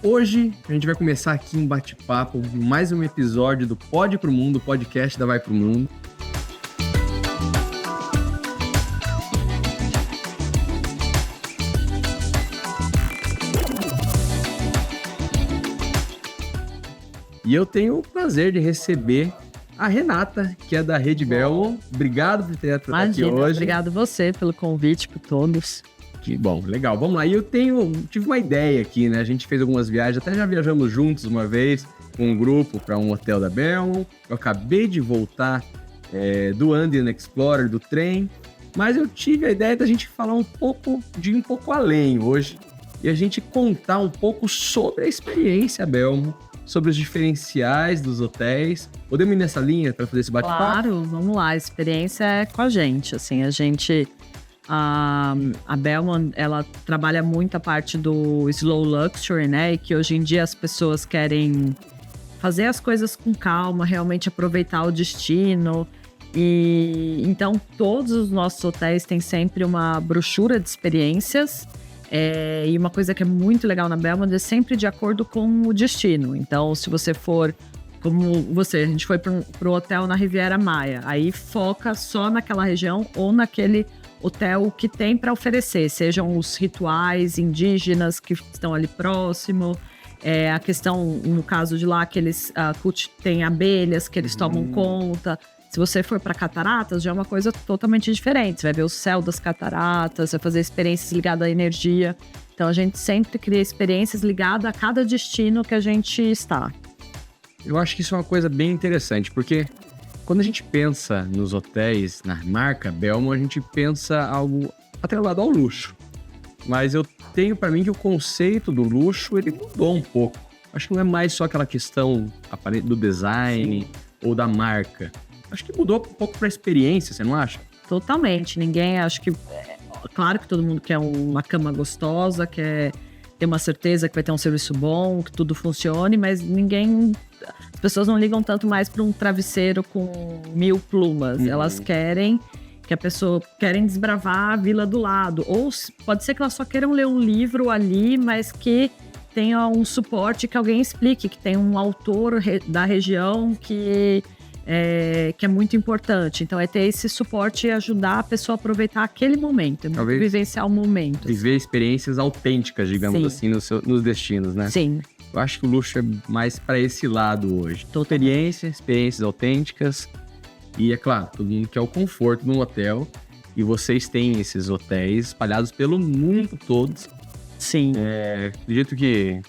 Hoje a gente vai começar aqui um bate-papo, mais um episódio do Pode Pro Mundo, podcast da Vai Pro Mundo. E eu tenho o prazer de receber a Renata, que é da Rede Belmont. Obrigado por ter estar aqui hoje. Obrigado você pelo convite, por todos. Que bom, legal. Vamos lá. E eu tive uma ideia aqui, né? A gente fez algumas viagens, até já viajamos juntos uma vez com um grupo para um hotel da Belmont. Eu acabei de voltar do Andean Explorer, do trem, mas eu tive a ideia da gente falar um pouco além hoje e a gente contar um pouco sobre a experiência Belmont, sobre os diferenciais dos hotéis. Podemos ir nessa linha para fazer esse bate-papo? Claro, vamos lá. A experiência é com a gente, assim, a Belmont, ela trabalha muito a parte do slow luxury, né? E que hoje em dia as pessoas querem fazer as coisas com calma, realmente aproveitar o destino. E então todos os nossos hotéis têm sempre uma brochura de experiências. E uma coisa que é muito legal na Belmont é sempre de acordo com o destino. Então, se você for, a gente foi para o hotel na Riviera Maya, aí foca só naquela região ou naquele hotel que tem para oferecer, sejam os rituais indígenas que estão ali próximo, a questão, no caso de lá, que eles têm abelhas que eles tomam conta. Se você for para cataratas, já é uma coisa totalmente diferente. Você vai ver o céu das cataratas, vai fazer experiências ligadas à energia. Então, a gente sempre cria experiências ligadas a cada destino que a gente está. Eu acho que isso é uma coisa bem interessante, porque quando a gente pensa nos hotéis, na marca Belmont, a gente pensa algo atrelado ao luxo. Mas eu tenho para mim que o conceito do luxo, ele mudou um pouco. Acho que não é mais só aquela questão do design ou da marca. Acho que mudou um pouco para a experiência, você não acha? Totalmente. Claro que todo mundo quer uma cama gostosa, quer ter uma certeza que vai ter um serviço bom, que tudo funcione, mas as pessoas não ligam tanto mais para um travesseiro com 1000 plumas. Uhum. Elas querem desbravar a vila do lado. Ou pode ser que elas só queiram ler um livro ali, mas que tenha um suporte que alguém explique, que tem um autor da região que é muito importante. Então, é ter esse suporte e ajudar a pessoa a aproveitar aquele momento, vivenciar o momento. Viver experiências autênticas, digamos assim, nos destinos, né? Sim. Eu acho que o luxo é mais para esse lado hoje. Experiências autênticas. E, é claro, todo mundo quer o conforto num hotel. E vocês têm esses hotéis espalhados pelo mundo todo. Sim. Acredito que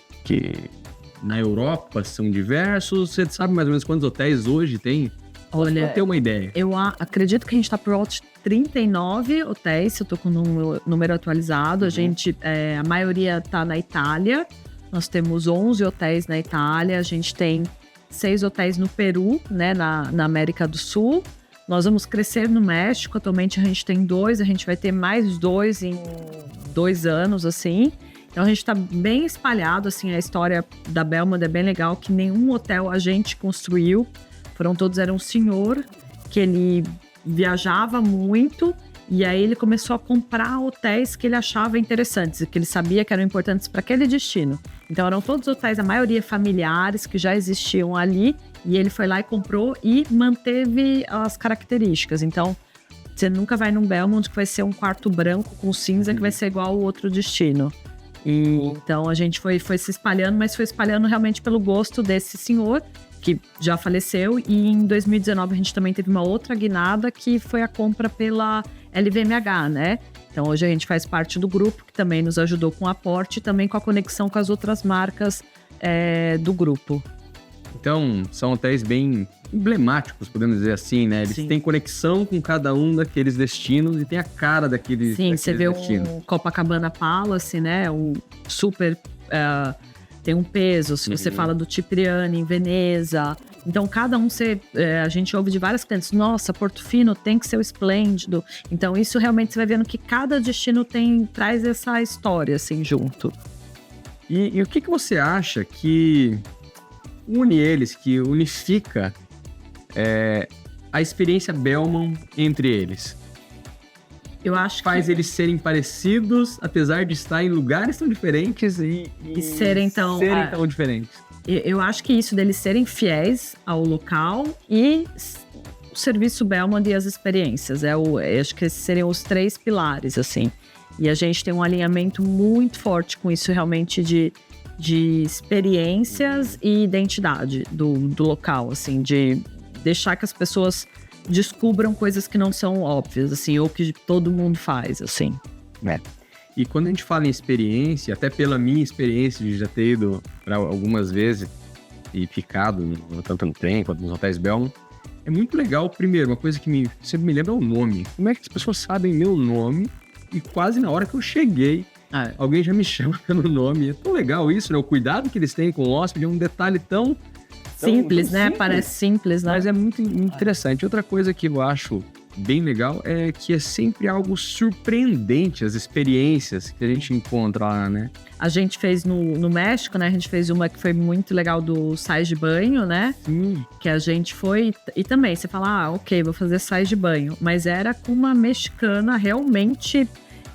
na Europa são diversos. Você sabe mais ou menos quantos hotéis hoje tem? Olha, pra ter uma ideia. Eu acredito que a gente está por volta de 39 hotéis, se eu estou com o número atualizado. Uhum. A maioria está na Itália. Nós temos 11 hotéis na Itália. A gente tem 6 hotéis no Peru, né, na América do Sul. Nós vamos crescer no México. Atualmente a gente tem 2. A gente vai ter mais 2 em 2 anos, assim. Então, a gente está bem espalhado, assim, a história da Belmont é bem legal, que nenhum hotel a gente construiu. Era um senhor que ele viajava muito e aí ele começou a comprar hotéis que ele achava interessantes e que ele sabia que eram importantes para aquele destino. Então, eram todos hotéis, a maioria familiares, que já existiam ali, e ele foi lá e comprou e manteve as características. Então, você nunca vai num Belmont que vai ser um quarto branco com cinza que vai ser igual ao outro destino. Então, a gente foi se espalhando, mas foi espalhando realmente pelo gosto desse senhor, que já faleceu. E em 2019, a gente também teve uma outra guinada, que foi a compra pela LVMH, né? Então, hoje a gente faz parte do grupo, que também nos ajudou com o aporte e também com a conexão com as outras marcas do grupo. Então, são hotéis bem emblemáticos, podemos dizer assim, né? Eles têm conexão com cada um daqueles destinos e tem a cara daqueles destinos. Sim, você vê o Copacabana Palace, né? Um super... tem um peso. Se você fala do Cipriani em Veneza. Então, cada um a gente ouve de várias clientes. Nossa, Portofino tem que ser o esplêndido. Então, isso realmente você vai vendo que cada destino traz essa história, assim, junto. E o que você acha que une eles, que unifica a experiência Belmont entre eles? Eu acho faz eles serem parecidos, apesar de estar em lugares tão diferentes e serem tão diferentes? Eu acho que isso deles serem fiéis ao local e o serviço Bellman e as experiências. Eu acho que esses seriam os 3 pilares, assim. E a gente tem um alinhamento muito forte com isso, realmente, de experiências e identidade do local, assim, de deixar que as pessoas descubram coisas que não são óbvias, assim, ou que todo mundo faz, assim. E quando a gente fala em experiência, até pela minha experiência de já ter ido para algumas vezes e ficado tanto no trem quanto nos hotéis Bellman, é muito legal. Primeiro, uma coisa que sempre me lembra é o nome. Como é que as pessoas sabem meu nome e quase na hora que eu cheguei, alguém já me chama pelo nome. É tão legal isso, né? O cuidado que eles têm com o hóspede é um detalhe tão simples, né? Simples. Parece simples, né? Mas é muito interessante. Outra coisa que eu acho bem legal é que é sempre algo surpreendente, as experiências que a gente encontra lá, né? A gente fez no México, né? A gente fez uma que foi muito legal do sais de banho, né? Que a gente foi... E também, você fala, ok, vou fazer sais de banho. Mas era com uma mexicana realmente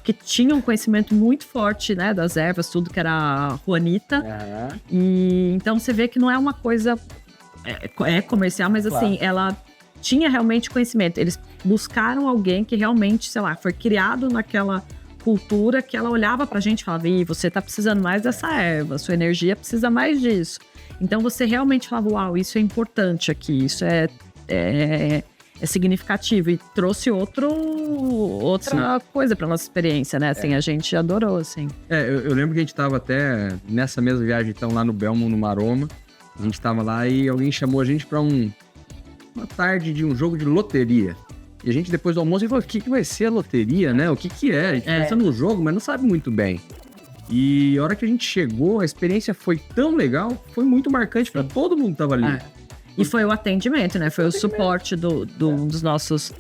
que tinha um conhecimento muito forte, né? Das ervas, tudo que era a Juanita. E então você vê que não é uma coisa... É comercial, mas assim, ela tinha realmente conhecimento. Eles buscaram alguém que realmente, sei lá, foi criado naquela cultura que ela olhava pra gente e falava, você tá precisando mais dessa erva, sua energia precisa mais disso. Então você realmente falava, uau, isso é importante aqui, isso é significativo. E trouxe outra coisa pra nossa experiência, né? Assim, a gente adorou, assim. Eu lembro que a gente tava até nessa mesma viagem, então, lá no Bellman, no Maroma. A gente tava lá e alguém chamou a gente pra uma tarde de um jogo de loteria. E a gente, depois do almoço, falou, o que vai ser a loteria, né? O que é? A gente pensa no jogo, mas não sabe muito bem. E a hora que a gente chegou, a experiência foi tão legal, foi muito marcante pra todo mundo que tava ali. E foi o atendimento, né? Foi o suporte um dos nossos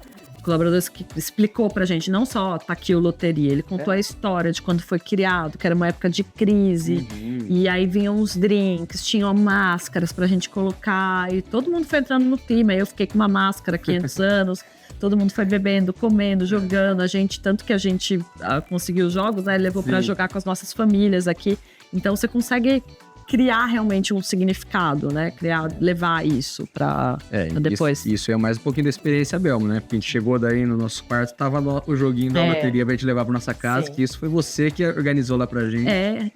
colaboradores que explicou pra gente, não só tá aqui o loteria, ele contou a história de quando foi criado, que era uma época de crise, e aí vinham os drinks, tinham máscaras pra gente colocar, e todo mundo foi entrando no clima. Aí eu fiquei com uma máscara 500 anos, todo mundo foi bebendo, comendo, jogando, tanto que a gente conseguiu os jogos, né, levou pra jogar com as nossas famílias aqui. Então você consegue criar realmente um significado, né? Levar isso pra depois. Isso é mais um pouquinho da experiência Bellman, né? Porque a gente chegou daí no nosso quarto, tava o joguinho da loteria pra gente levar pra nossa casa, que isso foi você que organizou lá pra gente.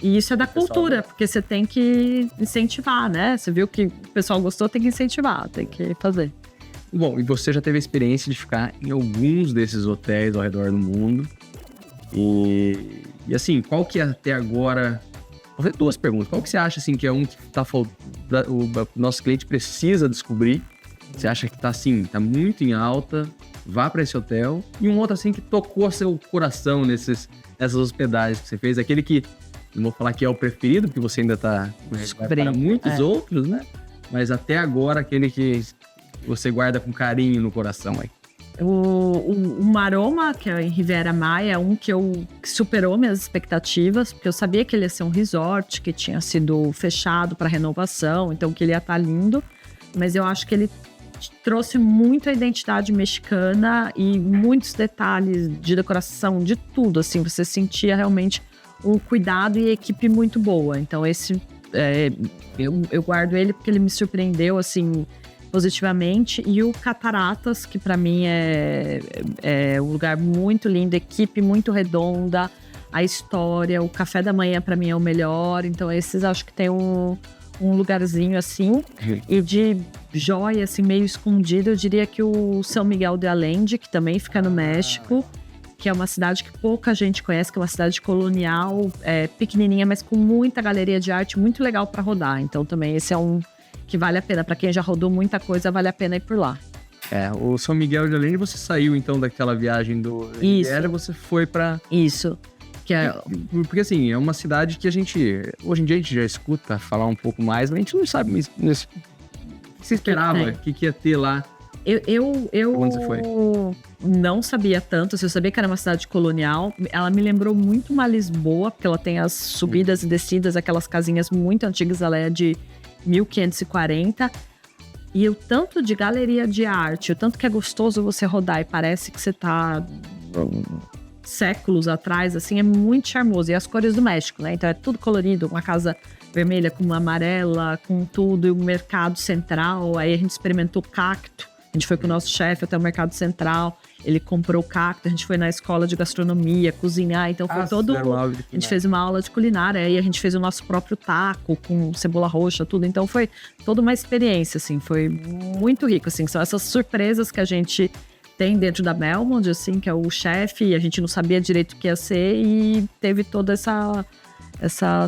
E isso é da cultura, porque você tem que incentivar, né? Você viu que o pessoal gostou, tem que incentivar, tem que fazer. Bom, e você já teve a experiência de ficar em alguns desses hotéis ao redor do mundo. E assim, qual que é até agora... Vou fazer 2 perguntas. Qual que você acha, assim, que é um que o nosso cliente precisa descobrir? Você acha que tá, assim, tá muito em alta, vá para esse hotel. E um outro, assim, que tocou seu coração nessas hospedagens que você fez. Aquele que, não vou falar que é o preferido, porque você ainda tá para muitos outros, né? Mas até agora, aquele que você guarda com carinho no coração aí. O Maroma, que é em Riviera Maya, é um que superou minhas expectativas, porque eu sabia que ele ia ser um resort, que tinha sido fechado para renovação, então que ele ia estar lindo, mas eu acho que ele trouxe muito a identidade mexicana e muitos detalhes de decoração, de tudo, assim, você sentia realmente um cuidado e equipe muito boa. Então esse, eu guardo ele porque ele me surpreendeu, assim, positivamente. E o Cataratas, que para mim é um lugar muito lindo, equipe muito redonda, a história, o café da manhã para mim é o melhor. Então esses acho que tem um lugarzinho assim. E de joia, assim, meio escondido, eu diria que o São Miguel de Allende, que também fica no México, que é uma cidade que pouca gente conhece, que é uma cidade colonial, pequenininha, mas com muita galeria de arte, muito legal para rodar. Então também esse é um que vale a pena. Para quem já rodou muita coisa, vale a pena ir por lá. O São Miguel de Allende, você saiu então daquela viagem do Riviera, você foi para... Isso. Porque assim, é uma cidade que hoje em dia a gente já escuta falar um pouco mais, mas a gente não sabe o que você esperava, o que ia ter lá. Onde você foi? Não sabia tanto, eu sabia que era uma cidade colonial. Ela me lembrou muito uma Lisboa, porque ela tem as subidas e descidas, aquelas casinhas muito antigas, ela é de 1540. E o tanto de galeria de arte, o tanto que é gostoso você rodar e parece que você tá séculos atrás, assim, é muito charmoso. E as cores do México, né? Então é tudo colorido, uma casa vermelha com uma amarela, com tudo, e o mercado central. Aí a gente experimentou cacto. A gente foi com o nosso chefe até o mercado central, ele comprou o cacto, a gente foi na escola de gastronomia, cozinhar, então foi todo... A gente fez uma aula de culinária, aí a gente fez o nosso próprio taco com cebola roxa, tudo. Então foi toda uma experiência, assim, foi muito rico, assim. São essas surpresas que a gente tem dentro da Belmond, assim, que é o chefe, e a gente não sabia direito o que ia ser, e teve toda essa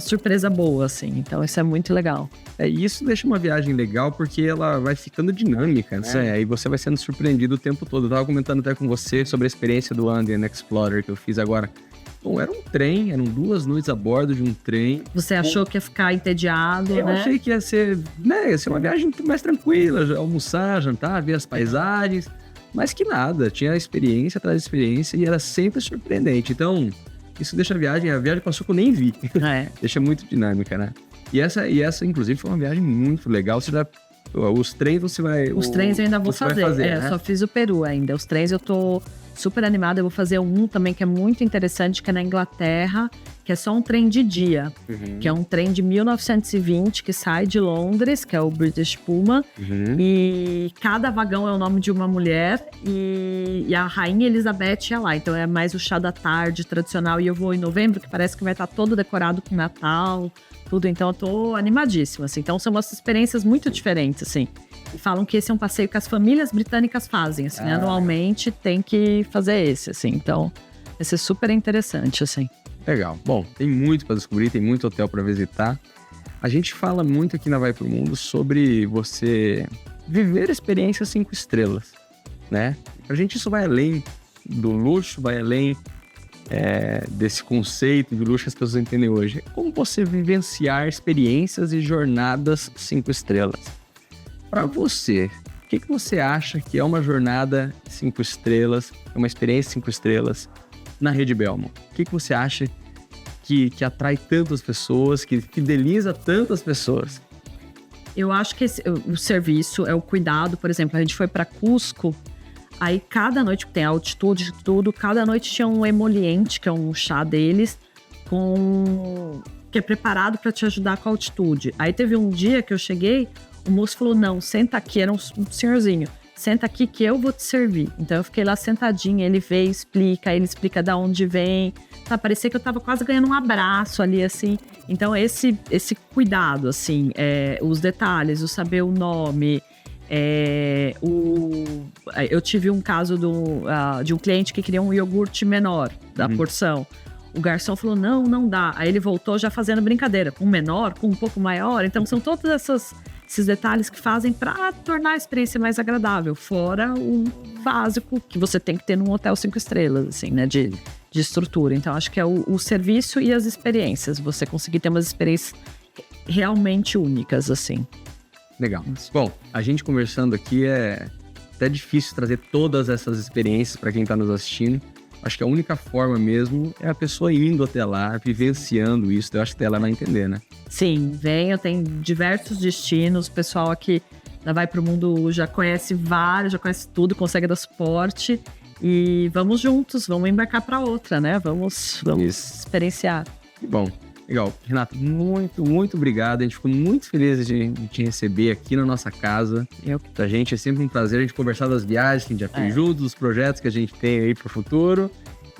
surpresa boa, assim. Então isso é muito legal. E isso deixa uma viagem legal porque ela vai ficando dinâmica, né? Aí você vai sendo surpreendido o tempo todo. Eu tava comentando até com você sobre a experiência do Andean Explorer que eu fiz agora. Bom, era um trem, eram 2 noites a bordo de um trem. Você achou que ia ficar entediado, né? Eu achei que ia ser uma viagem mais tranquila, almoçar, jantar, ver as paisagens. Mas que nada, tinha experiência atrás de experiência e era sempre surpreendente. Então, isso deixa a viagem passou que eu nem vi. Deixa muito dinâmica, né? E essa, inclusive, foi uma viagem muito legal. Os trens você vai... Os trens eu ainda vou fazer. Né? Só fiz o Peru ainda. Os trens eu tô super animada. Eu vou fazer um também que é muito interessante, que é na Inglaterra, que é só um trem de dia. Que é um trem de 1920 que sai de Londres, que é o British Pullman. E cada vagão é o nome de uma mulher. E a Rainha Elizabeth é lá. Então é mais o chá da tarde tradicional. E eu vou em novembro, que parece que vai estar todo decorado com Natal, tudo. Então eu tô animadíssima, assim. Então são umas experiências muito diferentes, assim. E falam que esse é um passeio que as famílias britânicas fazem, assim. Anualmente tem que fazer esse, assim. Então vai ser super interessante, assim. Legal. Bom, tem muito para descobrir, tem muito hotel para visitar. A gente fala muito aqui na Vai Pro Mundo sobre você viver experiências 5 estrelas, né? Pra gente isso vai além do luxo, vai além desse conceito de luxo que as pessoas entendem hoje. Como você vivenciar experiências e jornadas 5 estrelas? Para você, o que você acha que é uma jornada 5 estrelas, uma experiência 5 estrelas na Rede Belmond? O que você acha que atrai tantas pessoas, que fideliza tantas pessoas? Eu acho que o serviço é o cuidado. Por exemplo, a gente foi para Cusco, aí cada noite, tem altitude, tudo, cada noite tinha um emoliente, que é um chá deles, que é preparado para te ajudar com a altitude. Aí teve um dia que eu cheguei, o moço falou, não, senta aqui, era um senhorzinho, senta aqui que eu vou te servir. Então eu fiquei lá sentadinha, ele veio, ele explica de onde vem. Tá, parecia que eu tava quase ganhando um abraço ali, assim. Então esse cuidado, assim, os detalhes, o saber o nome. Eu tive um caso de um cliente que queria um iogurte menor da porção. O garçom falou, não dá. Aí ele voltou já fazendo brincadeira, com um menor, com um pouco maior. Então são todos esses detalhes que fazem para tornar a experiência mais agradável. Fora o básico que você tem que ter num hotel 5 estrelas, assim, né, de estrutura. Então acho que é o serviço e as experiências. Você conseguir ter umas experiências realmente únicas, assim. Legal. Bom, a gente conversando aqui é até difícil trazer todas essas experiências para quem está nos assistindo. Acho que a única forma mesmo é a pessoa indo até lá, vivenciando isso. Eu acho que ela vai entender, né? Sim, venho, tem diversos destinos. O pessoal aqui da Vai Pro Mundo já conhece vários, já conhece tudo, consegue dar suporte. E vamos juntos, vamos embarcar para outra, né? Vamos experienciar. Bom, legal. Renato, muito, muito obrigado. A gente ficou muito feliz de te receber aqui na nossa casa. Pra gente é sempre um prazer a gente conversar das viagens que a gente já fez juntos, dos projetos que a gente tem aí pro futuro.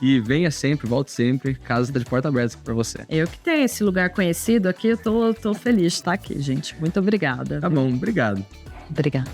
E venha sempre, volte sempre. Casa está de porta aberta para você. Eu que tenho esse lugar conhecido aqui, eu tô feliz de estar aqui, gente. Muito obrigada. Tá bom, obrigado. Obrigada.